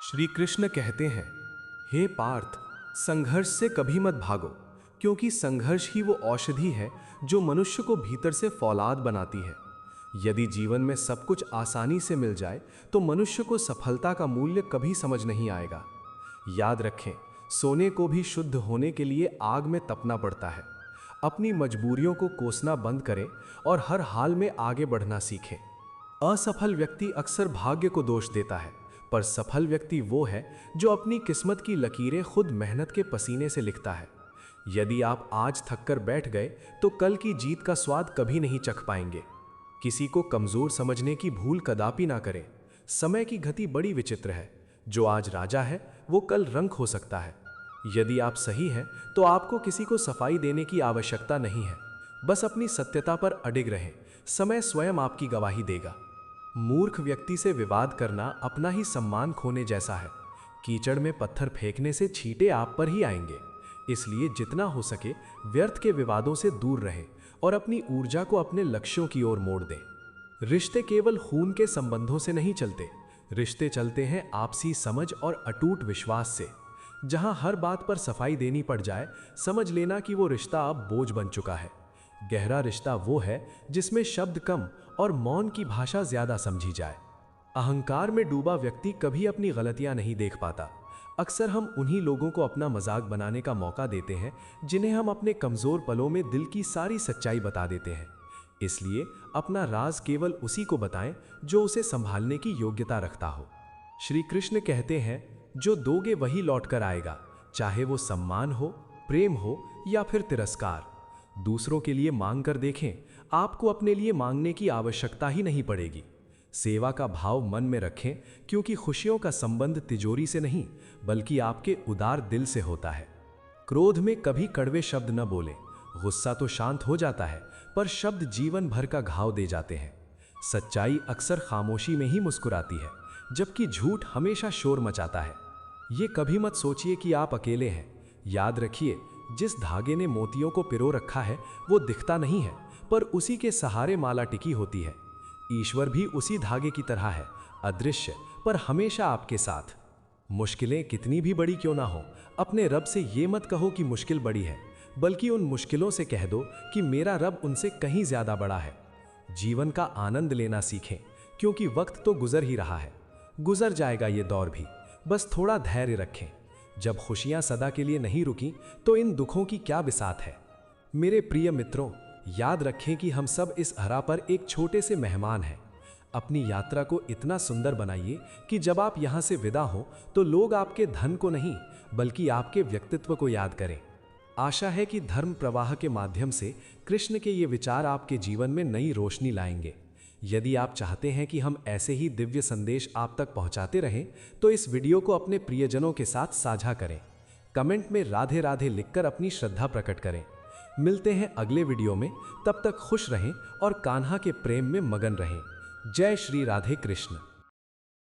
श्री कृष्ण कहते हैं, हे पार्थ, संघर्ष से कभी मत भागो, क्योंकि संघर्ष ही वो औषधि है जो मनुष्य को भीतर से फौलाद बनाती है। यदि जीवन में सब कुछ आसानी से मिल जाए तो मनुष्य को सफलता का मूल्य कभी समझ नहीं आएगा। याद रखें, सोने को भी शुद्ध होने के लिए आग में तपना पड़ता है। अपनी मजबूरियों को कोसना बंद करें और हर हाल में आगे बढ़ना सीखें। असफल व्यक्ति अक्सर भाग्य को दोष देता है, पर सफल व्यक्ति वो है जो अपनी किस्मत की लकीरें खुद मेहनत के पसीने से लिखता है। यदि आप आज थककर बैठ गए तो कल की जीत का स्वाद कभी नहीं चख पाएंगे। किसी को कमजोर समझने की भूल कदापि ना करें। समय की गति बड़ी विचित्र है। जो आज राजा है वो कल रंक हो सकता है। यदि आप सही हैं तो आपको किसी को सफाई देने की आवश्यकता नहीं है। बस अपनी सत्यता पर अडिग रहें। समय स्वयं आपकी गवाही देगा। मूर्ख व्यक्ति से विवाद करना अपना ही सम्मान खोने जैसा है। कीचड़ में पत्थर फेंकने से छींटे आप पर ही आएंगे। इसलिए जितना हो सके व्यर्थ के विवादों से दूर रहें और अपनी ऊर्जा को अपने लक्ष्यों की ओर मोड़ दें। रिश्ते केवल खून के संबंधों से नहीं चलते। रिश्ते चलते हैं आपसी समझ और अटूट विश्वास से। जहां हर बात पर सफाई देनी पड़ जाए, समझ लेना कि वो रिश्ता अब बोझ बन चुका है। गहरा रिश्ता वो है जिसमें शब्द कम और मौन की भाषा ज्यादा समझी जाए। अहंकार में डूबा व्यक्ति कभी अपनी गलतियां नहीं देख पाता। अक्सर हम उन्हीं लोगों को अपना मजाक बनाने का मौका देते हैं जिन्हें हम अपने कमजोर पलों में दिल की सारी सच्चाई बता देते हैं। इसलिए अपना राज केवल उसी को बताएं जो उसे संभालने की योग्यता रखता हो। श्री कृष्ण कहते हैं, जो दोगे वही लौट कर आएगा, चाहे वो सम्मान हो, प्रेम हो या फिर तिरस्कार। दूसरों के लिए मांग कर देखें, आपको अपने लिए मांगने की आवश्यकता ही नहीं पड़ेगी। सेवा का भाव मन में रखें, क्योंकि खुशियों का संबंध तिजोरी से नहीं बल्कि आपके उदार दिल से होता है। क्रोध में कभी कड़वे शब्द न बोलें। गुस्सा तो शांत हो जाता है, पर शब्द जीवन भर का घाव दे जाते हैं। सच्चाई अक्सर खामोशी में ही मुस्कुराती है, जबकि झूठ हमेशा शोर मचाता है। ये कभी मत सोचिए कि आप अकेले हैं। याद रखिए, जिस धागे ने मोतियों को पिरो रखा है वो दिखता नहीं है, पर उसी के सहारे माला टिकी होती है। ईश्वर भी उसी धागे की तरह है, अदृश्य पर हमेशा आपके साथ। मुश्किलें कितनी भी बड़ी क्यों ना हो, अपने रब से ये मत कहो कि मुश्किल बड़ी है, बल्कि उन मुश्किलों से कह दो कि मेरा रब उनसे कहीं ज्यादा बड़ा है। जीवन का आनंद लेना सीखें, क्योंकि वक्त तो गुजर ही रहा है। गुजर जाएगा ये दौर भी, बस थोड़ा धैर्य रखें। जब खुशियां सदा के लिए नहीं रुकी तो इन दुखों की क्या बिसात है। मेरे प्रिय मित्रों, याद रखें कि हम सब इस धरा पर एक छोटे से मेहमान हैं। अपनी यात्रा को इतना सुंदर बनाइए कि जब आप यहाँ से विदा हो तो लोग आपके धन को नहीं बल्कि आपके व्यक्तित्व को याद करें। आशा है कि धर्म प्रवाह के माध्यम से कृष्ण के ये विचार आपके जीवन में नई रोशनी लाएंगे। यदि आप चाहते हैं कि हम ऐसे ही दिव्य संदेश आप तक पहुंचाते रहें तो इस वीडियो को अपने प्रियजनों के साथ साझा करें। कमेंट में राधे राधे लिखकर अपनी श्रद्धा प्रकट करें। मिलते हैं अगले वीडियो में, तब तक खुश रहें और कान्हा के प्रेम में मगन रहें। जय श्री राधे कृष्ण।